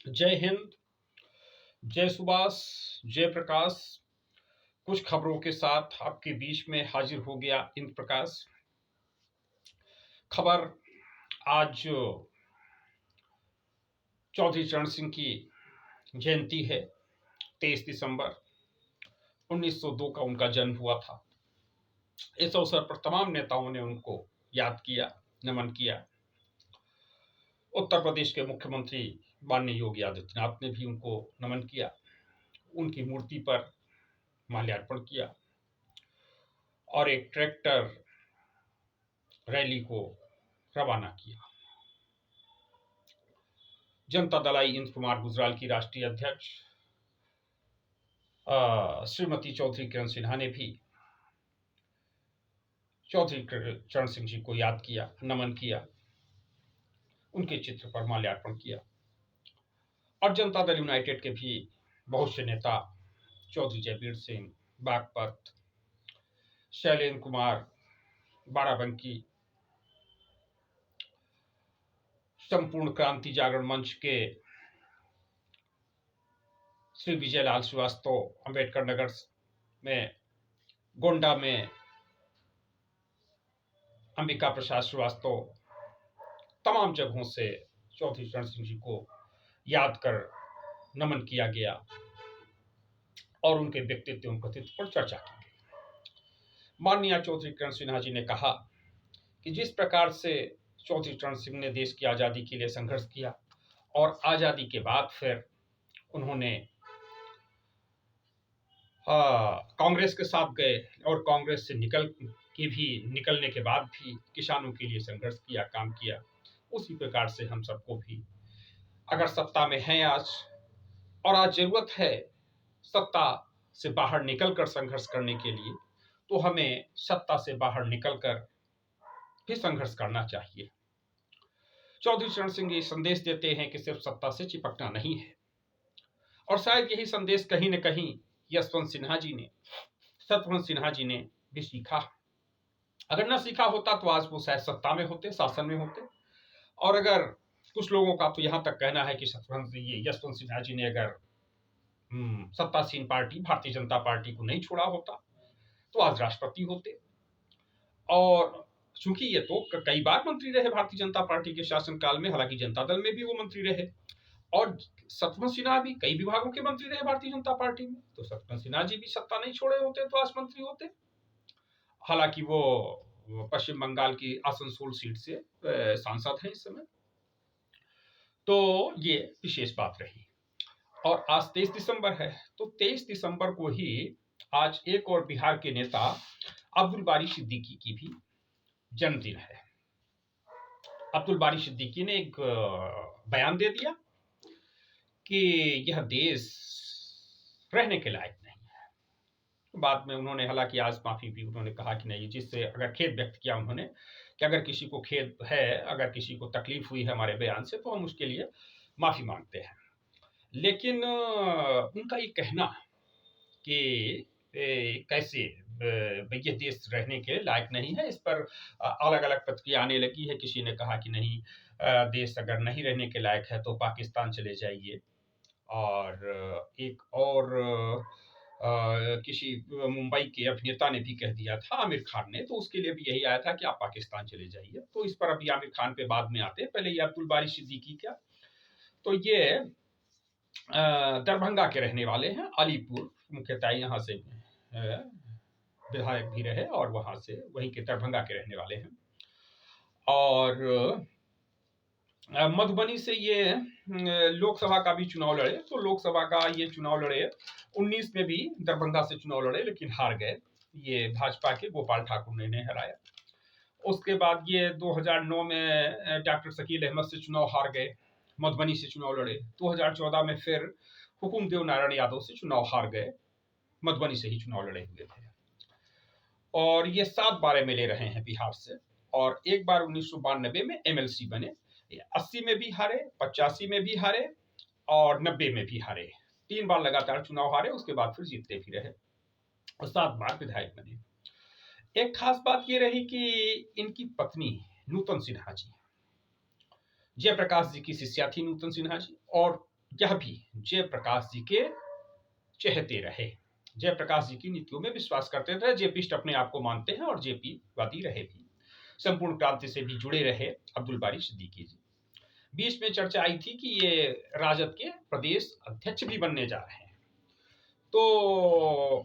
जय हिंद, जय सुभाष, जय प्रकाश। कुछ खबरों के साथ आपके बीच में हाजिर हो गया इंद्र प्रकाश। खबर आज चौधरी चरण सिंह की जयंती है। 23 दिसंबर 1902 का उनका जन्म हुआ था। इस अवसर पर तमाम नेताओं ने उनको याद किया, नमन किया। उत्तर प्रदेश के मुख्यमंत्री माननीय योगी आदित्यनाथ ने भी उनको नमन किया, उनकी मूर्ति पर माल्यार्पण किया और एक ट्रैक्टर रैली को रवाना किया। जनता दल इंद्र कुमार गुजराल की राष्ट्रीय अध्यक्ष श्रीमती चौधरी किरण सिन्हा ने भी चौधरी चरण सिंह जी को याद किया, नमन किया, उनके चित्र पर माल्यार्पण किया। और जनता दल यूनाइटेड के भी बहुत से नेता, चौधरी जयवीर सिंह बागपत, शैलेंद्र कुमार बाराबंकी, संपूर्ण क्रांति जागरण मंच के श्री विजयलाल श्रीवास्तव, अंबेडकर नगर में, गोंडा में अंबिका प्रसाद श्रीवास्तव, तमाम जगहों से चौधरी चरण सिंह जी को याद कर नमन किया गया और उनके व्यक्तित्व एवं कृतित्व पर चर्चा की गई। माननीय चौधरी किरण सिन्हा जी ने कहा कि जिस प्रकार से चौधरी चरण सिंह ने देश की आज़ादी के लिए संघर्ष किया और आज़ादी के बाद फिर उन्होंने कांग्रेस के साथ गए और कांग्रेस से निकलने के बाद भी किसानों के लिए संघर्ष किया, काम किया। उसी प्रकार से हम सबको भी अगर सत्ता में हैं आज और आज जरूरत है सत्ता से बाहर निकलकर संघर्ष करने के लिए, तो हमें सत्ता से बाहर निकलकर भी संघर्ष करना चाहिए। चौधरी चरण सिंह ये संदेश देते हैं कि सिर्फ सत्ता से चिपकना नहीं है, और शायद यही संदेश कहीं न कहीं यशवंत सिन्हा जी ने, सतवंत सिन्हा जी ने भी सीखा। अगर न सीखा होता तो आज वो शायद सत्ता में होते, शासन में होते। और अगर कुछ लोगों का तो यहां तक कहना है कि यशवंत सिन्हा जी ने अगर सत्तासीन पार्टी भारतीय जनता पार्टी को नहीं छोड़ा होता तो आज राष्ट्रपति होते। और चूंकि ये तो कई बार मंत्री रहे भारतीय जनता पार्टी के शासनकाल में, हालांकि जनता दल में भी वो मंत्री रहे, और सतवंत सिन्हा भी कई विभागों के मंत्री रहे भारतीय जनता पार्टी में। तो सतवंत सिन्हा जी भी सत्ता नहीं छोड़े होते तो आज मंत्री होते। हालांकि वो पश्चिम बंगाल की आसनसोल सीट से सांसद हैं इस समय। तो ये विशेष बात रही। और आज 23 दिसंबर है, तो 23 दिसंबर को ही आज एक और बिहार के नेता अब्दुल बारी सिद्दीकी की भी जन्मदिन है। अब्दुल बारी सिद्दीकी ने एक बयान दे दिया कि यह देश रहने के लायक नहीं है। बाद में उन्होंने हालांकि आज माफी भी उन्होंने कहा कि नहीं, जिससे अगर खेद व्यक्त किया उन्होंने कि अगर किसी को खेद है, अगर किसी को तकलीफ हुई है हमारे बयान से, तो हम उसके लिए माफी मांगते हैं। लेकिन उनका ये कहना कि कैसे ये देश रहने के लायक नहीं है, इस पर अलग अलग प्रतिक्रिया आने लगी है। किसी ने कहा कि नहीं, देश अगर नहीं रहने के लायक है तो पाकिस्तान चले जाइए। और एक और किसी मुंबई के अभिनेता ने भी कह दिया था, आमिर खान ने, तो उसके लिए भी यही आया था कि आप पाकिस्तान चले जाइए। तो इस पर अभी आमिर खान पे बाद में आते हैं, पहले ये अब्दुल बारी सिद्दीकी क्या, तो ये दरभंगा के रहने वाले हैं, अलीपुर मुख्यतः यहाँ से विधायक भी रहे और वहां से वहीं के दरभंगा के रहने वाले हैं। और मधुबनी से ये लोकसभा का भी चुनाव लड़े, तो लोकसभा का ये चुनाव लड़े 19 में भी दरभंगा से चुनाव लड़े, लेकिन हार गए। ये भाजपा के गोपाल ठाकुर ने इन्हें हराया। उसके बाद ये 2009 में डॉक्टर शकील अहमद से चुनाव हार गए, मधुबनी से चुनाव लड़े। 2014 में फिर हुकुम देव नारायण यादव से चुनाव हार गए, मधुबनी से ही चुनाव लड़े हुए थे। और ये 7 बार एमएलए रहे हैं बिहार से, और एक बार 1992 में एमएलसी बने। 80 में भी हारे, 85 में भी हारे और 90 में भी हारे। 3 बार लगातार चुनाव हारे, उसके बाद फिर जीतते भी रहे और 7 बार विधायक बने। एक खास बात ये रही कि इनकी पत्नी नूतन सिन्हा जी, जयप्रकाश जी की शिष्या थी नूतन सिन्हा जी, और यह भी जयप्रकाश जी के चहेते रहे, जयप्रकाश जी की नीतियों में विश्वास करते रहे, जेपीस्ट अपने आप को मानते हैं और जेपी वादी रहे भी। संपूर्ण क्रांति से भी जुड़े रहे अब्दुल बारी सिद्दीकी जी। बीच में चर्चा आई थी कि ये राजद के प्रदेश अध्यक्ष भी बनने जा रहे हैं। तो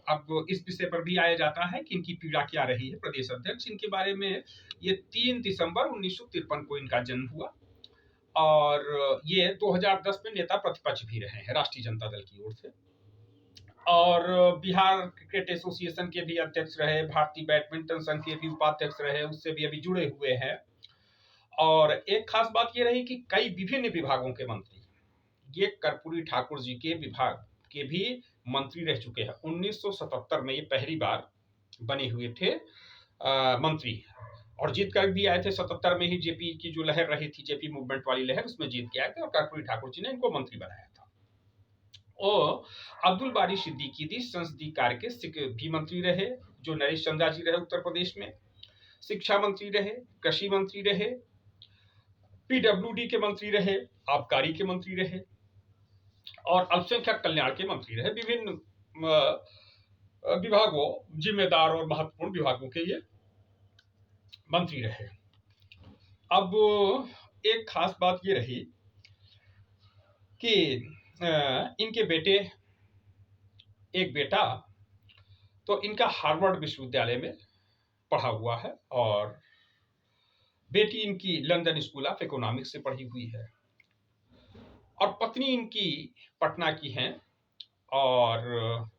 अब इस विषय पर भी आया जाता है कि इनकी पीड़ा क्या रही है प्रदेश अध्यक्ष। इनके बारे में ये 3 दिसंबर 1953 को इनका जन्म हुआ और ये 2010 में नेता प्रतिपक्ष भी रहे हैं राष्ट्रीय जनता दल की ओर से, और बिहार क्रिकेट एसोसिएशन के भी अध्यक्ष रहे, भारतीय बैडमिंटन संघ के भी उपाध्यक्ष रहे, उससे भी अभी जुड़े हुए हैं। और एक खास बात ये रही कि कई विभिन्न विभागों के मंत्री, ये कर्पूरी ठाकुर जी के विभाग के भी मंत्री रह चुके हैं। 1977 में ये पहली बार बने हुए थे मंत्री, और जीत कर भी आए थे। 77 में ही जेपी की जो लहर रही थी, जेपी मूवमेंट वाली लहर, उसमें जीत के आए थे और कर्पूरी ठाकुर जी ने इनको मंत्री बनाया था। और अब्दुल बारी सिद्दीकी जी संसदीय कार्य के भी मंत्री रहे, जो नरेश चंद्रा जी रहे उत्तर प्रदेश में, शिक्षा मंत्री रहे, कृषि मंत्री रहे, पीडब्ल्यूडी के मंत्री रहे, आबकारी के मंत्री रहे और अल्पसंख्यक कल्याण के मंत्री रहे। विभिन्न विभागों, जिम्मेदार और महत्वपूर्ण विभागों के ये मंत्री रहे। अब एक खास बात ये रही कि इनके बेटे, एक बेटा तो इनका हार्वर्ड विश्वविद्यालय में पढ़ा हुआ है और बेटी इनकी लंदन स्कूल ऑफ इकोनॉमिक्स से पढ़ी हुई है, और पत्नी इनकी पटना की हैं। और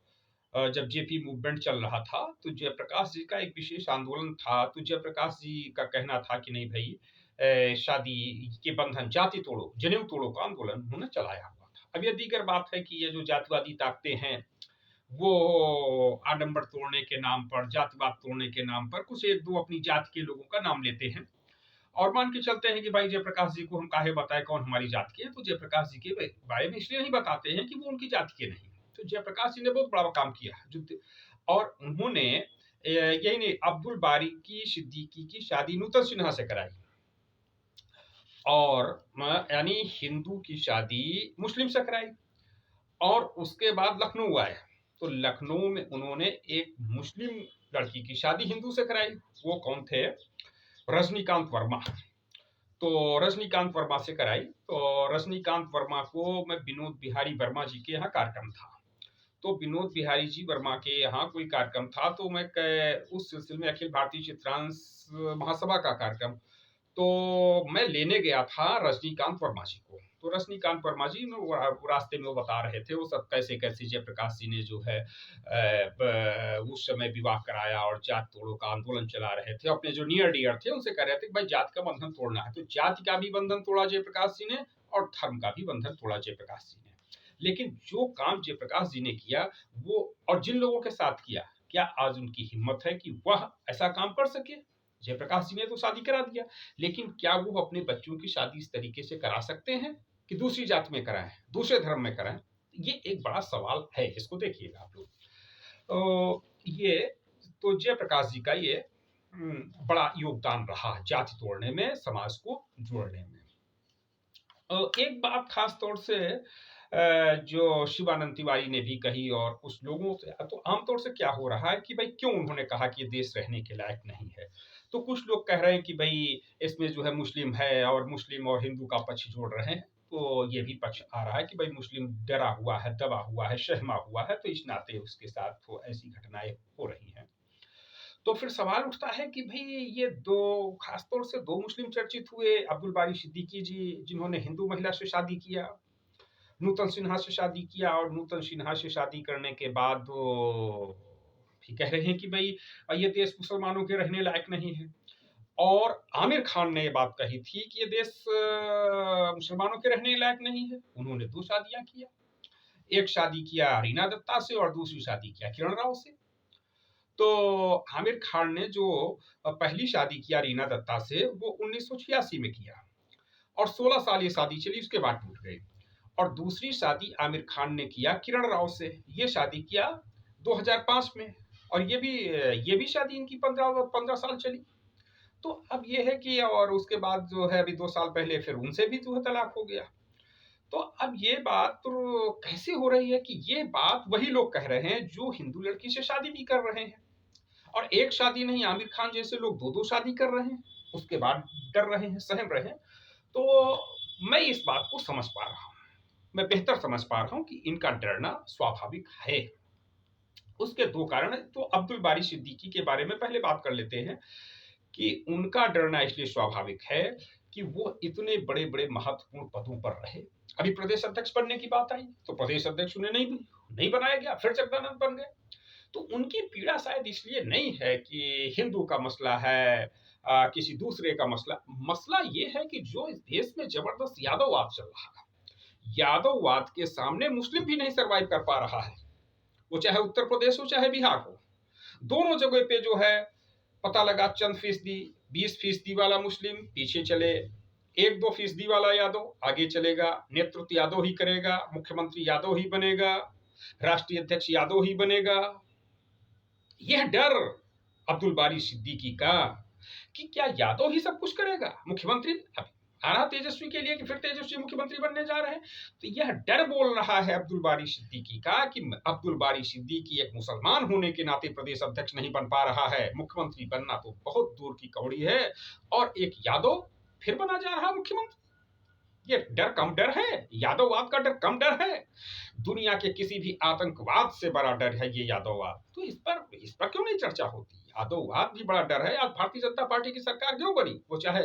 जब जेपी मूवमेंट चल रहा था तो जयप्रकाश जी का एक विशेष आंदोलन था, तो जयप्रकाश जी का कहना था कि नहीं भाई, शादी के बंधन, जाति तोड़ो, जनेऊ तोड़ो का आंदोलन उन्होंने चलाया हुआ था। अब ये दीगर बात है कि ये जो जातिवादी ताकतें हैं वो आडंबर तोड़ने के नाम पर, जातिवाद तोड़ने के नाम पर कुछ एक दो अपनी जाति के लोगों का नाम लेते हैं और मान के चलते हैं कि भाई जयप्रकाश जी को हम काहे बताएं कौन हमारी जाति के हैं। तो जयप्रकाश जी के बारे में इसलिए नहीं बताते हैं कि वो उनकी जाति के नहीं। तो जयप्रकाश जी ने बहुत बड़ा काम किया और उन्होंने यही नहीं, अब्दुल बारी की सिद्दीकी की शादी नूतन सिन्हा से कराई, और यानी हिंदू की शादी मुस्लिम से कराई। और उसके बाद लखनऊ आए तो लखनऊ में उन्होंने एक मुस्लिम लड़की की शादी हिंदू से कराई। वो कौन थे? रजनीकांत वर्मा। तो रजनीकांत वर्मा से कराई। तो रजनीकांत वर्मा को मैं विनोद बिहारी वर्मा जी के यहाँ कार्यक्रम था, तो विनोद बिहारी जी वर्मा के यहाँ कोई कार्यक्रम था, तो मैं उस सिलसिले में अखिल भारतीय चित्रांश महासभा का कार्यक्रम, तो मैं लेने गया था रजनीकांत वर्मा जी को। तो रजनीकांत वर्मा जी रास्ते में वो बता रहे थे वो सब कैसे कैसे जयप्रकाश जी ने जो है उस समय विवाह कराया और जात तोड़ो का आंदोलन चला रहे थे। अपने जो नियर डियर थे उनसे कह रहे थे कि भाई जात का बंधन तोड़ना है, तो जाति का भी बंधन तोड़ा जयप्रकाश जी ने और धर्म का भी बंधन तोड़ा जयप्रकाश जी ने। लेकिन जो काम जयप्रकाश जी ने किया वो, और जिन लोगों के साथ किया, क्या आज उनकी हिम्मत है कि वह ऐसा काम कर सके? जयप्रकाश जी ने तो शादी करा दिया, लेकिन क्या वो अपने बच्चों की शादी इस तरीके से करा सकते हैं कि दूसरी जात में कराएं, दूसरे धर्म में कराएं? ये एक बड़ा सवाल है, इसको देखिएगा आप लोग। तो ये तो जयप्रकाश जी का ये बड़ा योगदान रहा जाति तोड़ने में, समाज को जोड़ने में। एक बात खास तौर से जो शिवानंद तिवारी ने भी कही और कुछ लोगों से, तो आमतौर से क्या हो रहा है कि भाई क्यों उन्होंने कहा कि ये देश रहने के लायक नहीं है। तो कुछ लोग कह रहे हैं कि भाई इसमें जो है मुस्लिम है और मुस्लिम और हिंदू का पक्ष जोड़ रहे हैं। तो ये भी पक्ष आ रहा है कि भाई मुस्लिम डरा हुआ है, दबा हुआ है, शहमा हुआ है, तो इस नाते उसके साथ तो ऐसी घटनाएं हो रही हैं। तो फिर सवाल उठता है कि भाई ये दो, खासतौर से दो मुस्लिम चर्चित हुए, अब्दुल बारी सिद्दीकी जी जिन्होंने हिंदू महिला से शादी किया, नूतन सिन्हा से शादी किया, और नूतन सिन्हा से शादी करने के बाद वो भी कह रहे हैं कि भाई ये देश मुसलमानों के रहने लायक नहीं है। और आमिर खान ने ये बात कही थी कि ये देश मुसलमानों के रहने लायक नहीं है। उन्होंने 2 शादियां किया, एक शादी किया रीना दत्ता से और दूसरी शादी किया किरण राव से। तो आमिर खान ने जो पहली शादी किया रीना दत्ता से वो 1986 में किया और 16 साल ये शादी चली, उसके बाद टूट गई। और दूसरी शादी आमिर खान ने किया किरण राव से, ये शादी किया 2005 में, और ये भी शादी इनकी 15 साल चली। तो अब ये है कि और उसके बाद जो है अभी 2 साल पहले फिर उनसे भी जो है तलाक हो गया। तो अब ये बात तो कैसे हो रही है कि ये बात वही लोग कह रहे हैं जो हिंदू लड़की से शादी भी कर रहे हैं, और एक शादी नहीं, आमिर खान जैसे लोग दो दो शादी कर रहे हैं, उसके बाद डर रहे हैं, सहम रहे हैं। तो मैं इस बात को समझ पा रहा हूँ, मैं बेहतर समझ पा रहा हूँ कि इनका डरना स्वाभाविक है। उसके दो कारण हैं। तो अब्दुल बारी सिद्दीकी के बारे में पहले बात कर लेते हैं कि उनका डरना इसलिए स्वाभाविक है कि वो इतने बड़े बड़े महत्वपूर्ण पदों पर रहे। अभी प्रदेश अध्यक्ष बनने की बात आई तो प्रदेश अध्यक्ष उन्हें नहीं बनाया गया, फिर जगदानंद बन गए। तो उनकी पीड़ा शायद इसलिए नहीं है कि हिंदू का मसला है, किसी दूसरे का मसला मसला ये है कि जो इस देश में जबरदस्त यादववाद चल रहा है, यादववाद के सामने मुस्लिम भी नहीं सरवाइव कर पा रहा है। वो चाहे उत्तर प्रदेश हो चाहे बिहार हो, दोनों जगह पे जो है पता लगा चंद फीसदी, 20% वाला मुस्लिम पीछे चले, 1-2% वाला यादव आगे चलेगा, नेतृत्व यादव ही करेगा, मुख्यमंत्री यादव ही बनेगा, राष्ट्रीय अध्यक्ष यादव ही बनेगा। यह डर अब्दुल बारी सिद्दीकी का कि क्या यादव ही सब कुछ करेगा, मुख्यमंत्री अब आ रहा तेजस्वी के लिए कि फिर तेजस्वी मुख्यमंत्री बनने जा रहे हैं, तो यह डर बोल रहा है अब्दुल बारी सिद्दीकी का कि अब्दुल बारी सिद्दीकी एक मुसलमान होने के नाते प्रदेश अध्यक्ष नहीं बन पा रहा है, मुख्यमंत्री बनना तो बहुत दूर की कौड़ी है, और एक यादव फिर बना जा रहा मुख्यमंत्री। ये डर कम डर है, यादववाद का डर कम डर है, दुनिया के किसी भी आतंकवाद से बड़ा डर है ये यादववाद। तो इस पर क्यों नहीं चर्चा होती? यादववाद भी बड़ा डर है। आज भारतीय जनता पार्टी की सरकार क्यों बनी? वो चाहे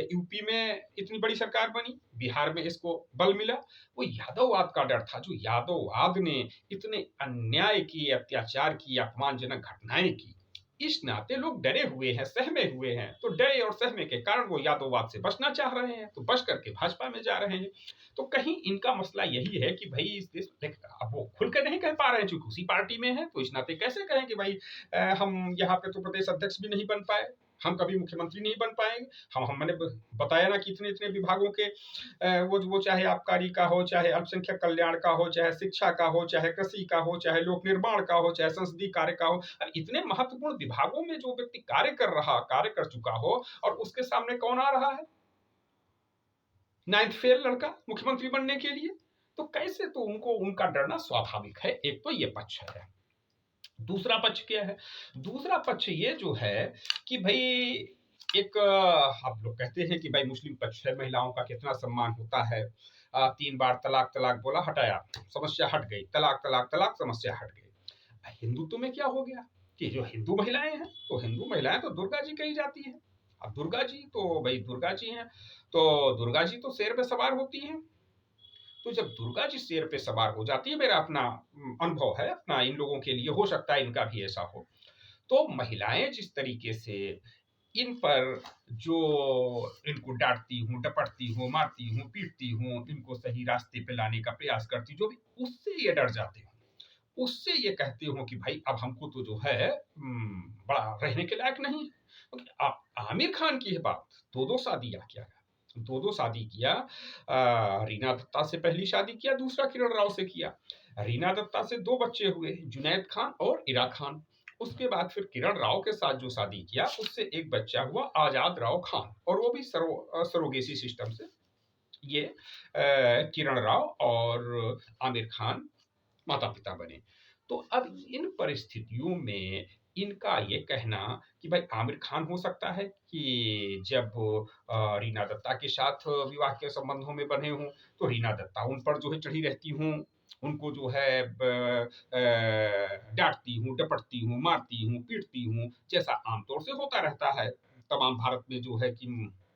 यूपी में इतनी बड़ी सरकार बनी, बिहार में इसको बल मिला, वो यादववाद का डर था। जो यादववाद ने इतने अन्याय किए, अत्याचार किए, अपमानजनक घटनाएं की, इस नाते लोग डरे हुए हैं, सहमे हुए हैं। तो डरे और सहमे के कारण वो यादववाद से बचना चाह रहे हैं, तो बच करके भाजपा में जा रहे हैं। तो कहीं इनका मसला यही है कि भाई इस देश, अब वो खुल कर नहीं कह पा रहे हैं क्योंकि उसी पार्टी में है, तो इस नाते कैसे कहें कि भाई हम यहाँ पे तो प्रदेश अध्यक्ष भी नहीं बन पाए, हम कभी मुख्यमंत्री नहीं बन पाएंगे। मैंने बताया ना कि इतने इतने विभागों के वो चाहे आबकारी का हो, चाहे अल्पसंख्यक कल्याण का हो, चाहे शिक्षा का हो, चाहे कृषि का हो, चाहे लोक निर्माण का हो, चाहे संसदीय कार्य का हो, अब इतने महत्वपूर्ण विभागों में जो व्यक्ति कार्य कर चुका हो और उसके सामने कौन आ रहा है, 9th फेल लड़का मुख्यमंत्री बनने के लिए, तो कैसे? तो उनको उनका डरना स्वाभाविक है। एक तो ये पक्ष है। दूसरा पक्ष क्या है? दूसरा पक्ष ये जो है कि भाई एक आप लोग कहते हैं कि भाई मुस्लिम पक्ष है, महिलाओं का कितना सम्मान होता है, 3 बार तलाक तलाक बोला, हटाया, समस्या हट गई, तलाक तलाक तलाक, समस्या हट गई। हिंदुत्व में क्या हो गया कि जो हिंदू महिलाएं हैं, तो हिंदू महिलाएं तो दुर्गा जी कही जाती है। अब दुर्गा जी तो भाई दुर्गा जी हैं, तो दुर्गा जी तो शेर पे सवार होती हैं। तो जब दुर्गा जी शेर पे सवार हो जाती है, मेरा अपना अनुभव है, अपना, इन लोगों के लिए हो सकता है इनका भी ऐसा हो, तो महिलाएं जिस तरीके से इन पर जो इनको डांटती हूँ, डपटती हूँ, मारती हूँ, पीटती हूँ, इनको सही रास्ते पे लाने का प्रयास करती, जो भी, उससे ये डर जाते हो, उससे ये कहते हो कि भाई अब हमको तो जो है बड़ा रहने के लायक नहीं है। क्योंकि आमिर खान की बात, दो दो शादियां किया, दो दो शादी किया, रीना दत्ता से पहली शादी किया, दूसरा किरण राव से किया। रीना दत्ता से 2 बच्चे हुए, जुनैद खान और इरा खान। उसके बाद फिर किरण राव के साथ जो शादी किया, उससे एक बच्चा हुआ, आजाद राव खान, और वो भी सरोगेसी सिस्टम से। ये किरण राव और आमिर खान माता पिता बने। तो अब इन परिस्थितियों में इनका ये कहना कि भाई आमिर खान हो सकता है कि जब रीना दत्ता के साथ विवाह के संबंधों में बने हों, तो रीना दत्ता उन पर जो है चढ़ी रहती हूँ, उनको जो है डांटती हूँ, डपटती हूँ, मारती हूँ, पीटती हूँ, जैसा आमतौर से होता रहता है तमाम भारत में, जो है कि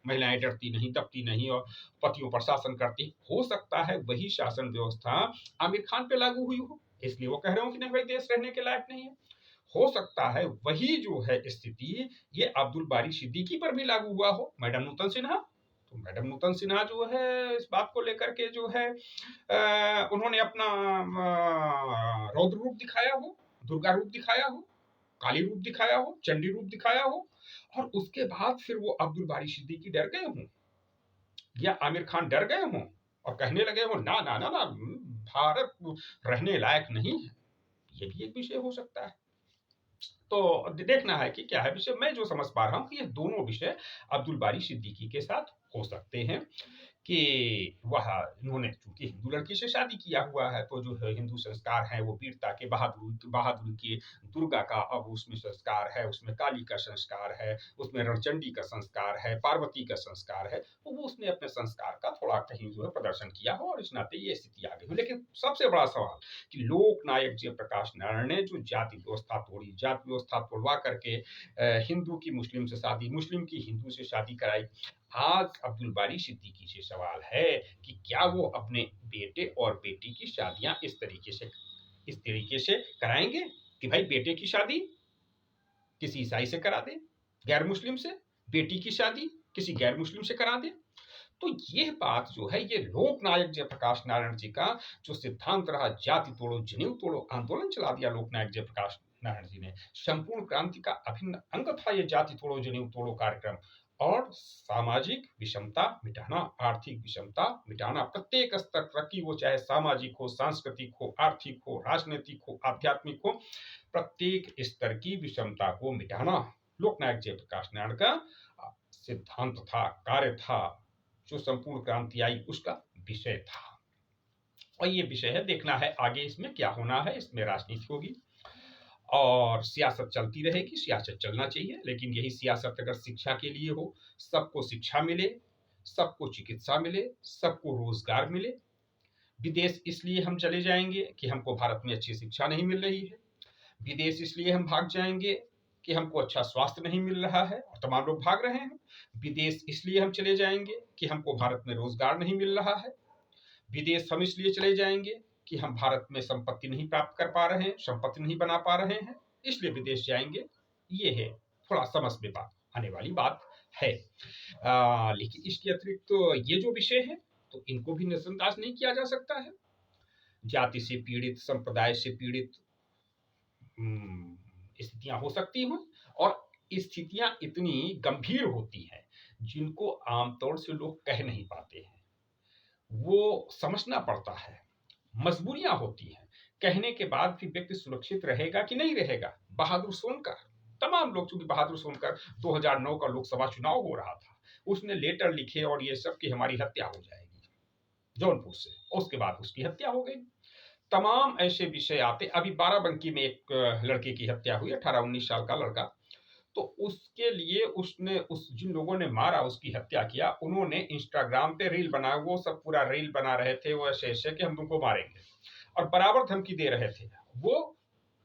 महिलाएं डरती नहीं, दबती नहीं और पतियों पर शासन करती। हो सकता है वही शासन व्यवस्था आमिर खान पे लागू हुई हो, इसलिए वो कह रहे हो कि नहीं भाई देश रहने के लायक नहीं है। हो सकता है वही जो है स्थिति ये अब्दुल बारी सिद्दीकी पर भी लागू हुआ हो, मैडम नूतन सिन्हा। तो मैडम नूतन सिन्हा जो है इस बात को लेकर के जो है उन्होंने अपना रौद्र रूप दिखाया हो, दुर्गा रूप दिखाया हो, काली रूप दिखाया हो, चंडी रूप दिखाया हो, और उसके बाद फिर वो अब्दुल बारी सिद्दीकी डर गए हों, या आमिर खान डर गए हों और कहने लगे हो ना ना ना ना, भारत रहने लायक नहीं है। ये भी एक विषय हो सकता है। तो देखना है कि क्या है विषय। मैं जो समझ पा रहा हूँ कि ये दोनों विषय अब्दुल बारी सिद्दीकी के साथ हो सकते हैं कि वह उन्होंने चूंकि हिंदू लड़की से शादी किया हुआ है, तो जो है हिंदू संस्कार हैं वो वीरता के, बहादुरी के, दुर्गा का अब उसमें संस्कार है, उसमें काली का संस्कार है, उसमें रणचंडी का संस्कार है, पार्वती का संस्कार है, तो वो उसने अपने संस्कार का थोड़ा कहीं जो है प्रदर्शन किया हो और इस नाते ये स्थिति आ गई हो। लेकिन सबसे बड़ा सवाल कि लोकनायक जयप्रकाश नारायण ने जो जाति व्यवस्था तोड़ी, जाति व्यवस्था तोड़वा करके हिंदू की मुस्लिम से शादी, मुस्लिम की हिंदू से शादी कराई। आज अब्दुल बारी सिद्दीकी से सवाल है कि क्या वो अपने बेटे और बेटी की शादियां इस तरीके से कराएंगे कि भाई बेटे की शादी किसी ईसाई से करा दे, गैर मुस्लिम से, बेटी की शादी किसी गैर मुस्लिम से करा दे। तो यह बात जो है, ये लोकनायक जयप्रकाश नारायण जी का जो सिद्धांत रहा, जाति तोड़ो जनेऊ तोड़ो आंदोलन चला दिया लोकनायक जयप्रकाश नारायण जी ने। संपूर्ण क्रांति का अभिन्न अंग था ये जाति तोड़ो जनेऊ तोड़ो कार्यक्रम। और सामाजिक विषमता मिटाना, आर्थिक विषमता मिटाना, प्रत्येक स्तर तक की, वो चाहे सामाजिक हो, सांस्कृतिक हो, आर्थिक हो, राजनीतिक हो, आध्यात्मिक हो, प्रत्येक स्तर की विषमता को मिटाना लोकनायक जयप्रकाश नारायण का सिद्धांत था, कार्य था। जो संपूर्ण क्रांति आई उसका विषय था। और ये विषय है, देखना है आगे इसमें क्या होना है। इसमें राजनीति होगी और सियासत चलती रहेगी, सियासत चलना चाहिए, लेकिन यही सियासत अगर शिक्षा के लिए हो, सबको शिक्षा मिले, सबको चिकित्सा मिले, सबको रोजगार मिले। विदेश इसलिए हम चले जाएंगे कि हमको भारत में अच्छी शिक्षा नहीं मिल रही है, विदेश इसलिए हम भाग जाएंगे कि हमको अच्छा स्वास्थ्य नहीं मिल रहा है, और तमाम लोग भाग रहे हैं। विदेश इसलिए हम चले जाएंगे कि हमको भारत में रोजगार नहीं मिल रहा है। विदेश हम इसलिए चले जाएंगे कि हम भारत में संपत्ति नहीं प्राप्त कर पा रहे हैं, संपत्ति नहीं बना पा रहे हैं, इसलिए विदेश जाएंगे। ये है, थोड़ा समझ में बात आने वाली बात है। लेकिन इसके अतिरिक्त तो ये जो विषय है, तो इनको भी नजरअंदाज नहीं किया जा सकता है। जाति से पीड़ित, संप्रदाय से पीड़ित स्थितियां हो सकती हैं, और स्थितियां इतनी गंभीर होती हैं जिनको आमतौर से लोग कह नहीं पाते हैं, वो समझना पड़ता है, मजबूरियां होती हैं। कहने के बाद भी व्यक्ति सुरक्षित रहेगा कि नहीं रहेगा। बहादुर सोनकर, तमाम लोग, चूंकि बहादुर सोनकर 2009 का लोकसभा चुनाव हो रहा था, उसने लेटर लिखे और ये सब कि हमारी हत्या हो जाएगी जौनपुर से, उसके बाद उसकी हत्या हो गई। तमाम ऐसे विषय आते। अभी बाराबंकी में एक लड़के की हत्या हुई, 18-19 साल का लड़का, तो उसके लिए उसने, उस जिन लोगों ने मारा, उसकी हत्या किया, उन्होंने इंस्टाग्राम पे रील बनाया, वो सब पूरा रील बना रहे थे वो ऐसे ऐसे कि हम तुमको मारेंगे, और बराबर धमकी दे रहे थे। वो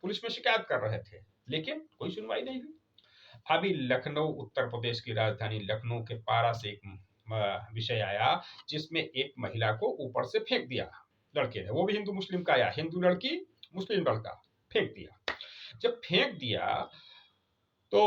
पुलिस में शिकायत कर रहे थे, लेकिन कोई सुनवाई नहीं हुई। अभी लखनऊ, उत्तर प्रदेश की राजधानी लखनऊ के पारा से एक विषय आया, जिसमें एक महिला को ऊपर से फेंक दिया लड़के ने, वो भी हिंदू मुस्लिम का आया, हिंदू लड़की मुस्लिम लड़का, फेंक दिया। जब फेंक दिया तो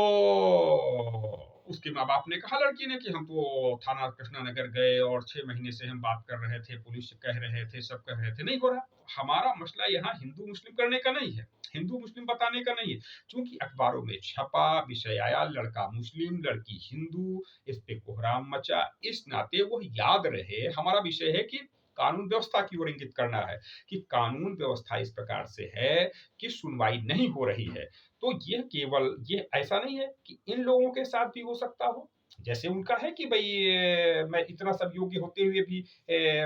उसके माँ बाप ने कहा लड़की ने कि हम तो थाना कृष्णानगर गए और 6 महीने से हम बात कर रहे थे, पुलिस से कह रहे थे, सब कह रहे थे, नहीं हो रहा। हमारा मसला यहाँ हिंदू मुस्लिम करने का नहीं है, हिंदू मुस्लिम बताने का नहीं है। चूंकि अखबारों में छपा, विषय आया, लड़का मुस्लिम लड़की हिंदू, इस पे कोहराम मचा, इस नाते वो याद रहे। हमारा विषय है कि कानून व्यवस्था की ओर इंगित करना है कि कानून व्यवस्था इस प्रकार से है कि सुनवाई नहीं हो रही है। तो यह केवल, ये ऐसा नहीं है कि इन लोगों के साथ भी हो सकता हो, जैसे उनका है कि भाई मैं इतना सब योग्य होते हुए भी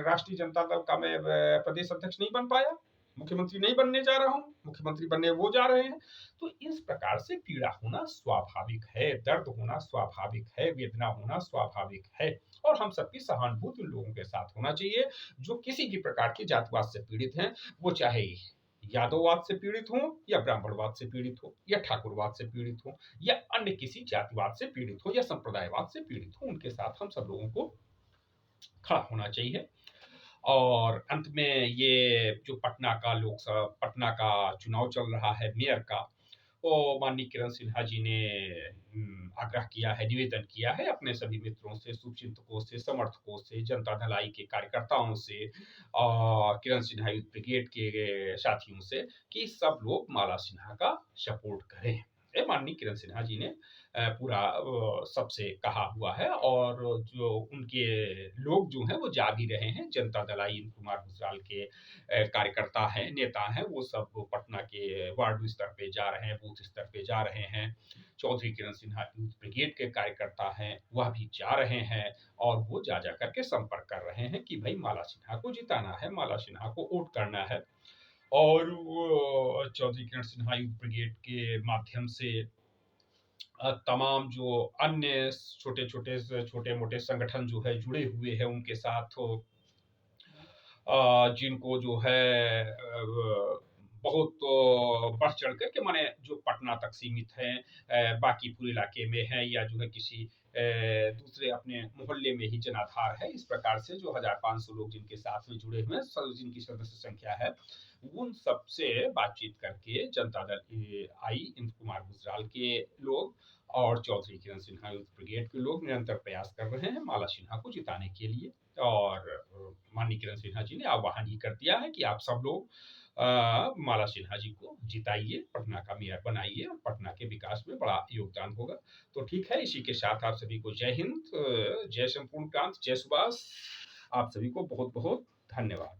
राष्ट्रीय जनता दल का मैं प्रदेश अध्यक्ष नहीं बन पाया, मुख्यमंत्री नहीं बनने जा रहा हूँ, मुख्यमंत्री बनने वो जा रहे हैं। तो इस प्रकार से पीड़ा होना स्वाभाविक है, दर्द होना स्वाभाविक है, वेदना होना स्वाभाविक है, और हम सबकी सहानुभूति उन लोगों के साथ होना चाहिए जो किसी भी प्रकार की जातिवाद से पीड़ित हैं, वो चाहे यादववाद से पीड़ित हो, या ब्राह्मणवाद से पीड़ित हो, या ठाकुरवाद से पीड़ित हो, या अन्य किसी जातिवाद से पीड़ित हो, या संप्रदायवाद से पीड़ित हो, उनके साथ हम सब लोगों को खड़ा होना चाहिए। और अंत में ये जो पटना का चुनाव चल रहा है मेयर का, वो माननीय किरण सिन्हा जी ने आग्रह किया है, निवेदन किया है अपने सभी मित्रों से, शुभचिंतकों से, समर्थकों से, जनता दलाई के कार्यकर्ताओं से, और किरण सिन्हा यूथ ब्रिगेड के साथियों से, कि सब लोग माला सिन्हा का सपोर्ट करें। माननीय किरण सिन्हा जी ने पूरा सबसे कहा हुआ है, और जो उनके लोग जो हैं वो जा भी रहे हैं। जनता दल इंदु कुमार गुजराल के कार्यकर्ता हैं, नेता हैं, वो सब पटना के वार्ड स्तर पे जा रहे हैं, बूथ स्तर पे जा रहे हैं। चौधरी किरण सिन्हा यूथ ब्रिगेड के कार्यकर्ता हैं, वह भी जा रहे हैं, और वो जा करके संपर्क कर रहे हैं कि भाई माला सिन्हा को जिताना है, माला सिन्हा को वोट करना है। और वो चौधरी किरण सिन्हा यूथ ब्रिगेड के माध्यम से तमाम जो अन्य छोटे-मोटे संगठन जो है जुड़े हुए हैं उनके साथ, जिनको जो है बहुत बढ़ चढ़ कर के, माने जो पटना तक सीमित है, बाकी पूरे इलाके में है, या जो है किसी दूसरे अपने मोहल्ले में ही जनाधार है, इस प्रकार से जो 1500 लोग जिनके साथ में जुड़े हुए हैं, जिनकी सदस्य संख्या है, उन सबसे बातचीत करके जनता दल इंदु कुमार गुजराल के लोग और चौधरी किरण सिन्हा यूथ ब्रिगेड के लोग निरंतर प्रयास कर रहे हैं माला सिन्हा को जिताने के लिए। और माननीय किरण सिन्हा जी ने आह्वान ही कर दिया है कि आप सब लोग माला सिन्हा जी को जिताइए, पटना का मेयर बनाइए, और पटना के विकास में बड़ा योगदान होगा। तो ठीक है, इसी के साथ आप सभी को जय हिंद, जय संपूर्ण क्रांति, जय सुभाष। आप सभी को बहुत बहुत धन्यवाद।